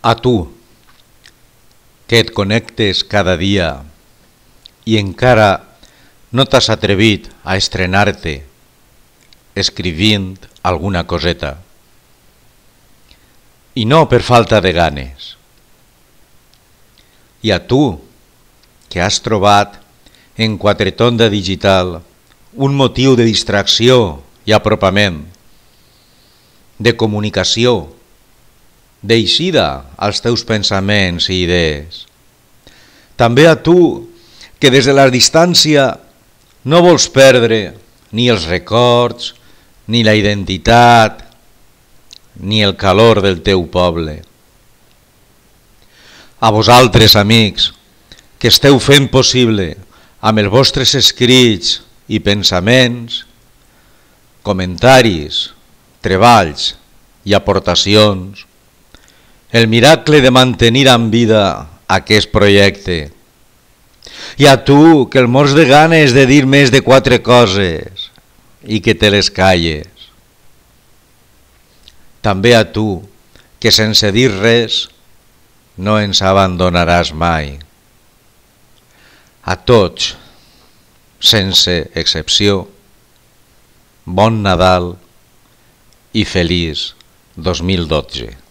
A tu, que et connectes cada dia i encara no t'has atrevit a estrenar-te escrivint alguna coseta. I no per falta de ganes. I a tu, que has trobat en Quatretonda Digital un motiu de distracció i apropament, de comunicació, d'eixida als teus pensaments i idees. També a tu, que des de la distància no vols perdre ni els records, ni la identitat, ni el calor del teu poble. A vosaltres, amics, que esteu fent possible amb els vostres escrits i pensaments, comentaris, treballs i aportacions, el miracle de mantenir en vida aquest projecte. I a tu, que el mors de ganes de dir més de 4 coses i que te les calles. També a tu, que sense dir res no ens abandonaràs mai. A tots, sense excepció, bon Nadal i feliç 2012.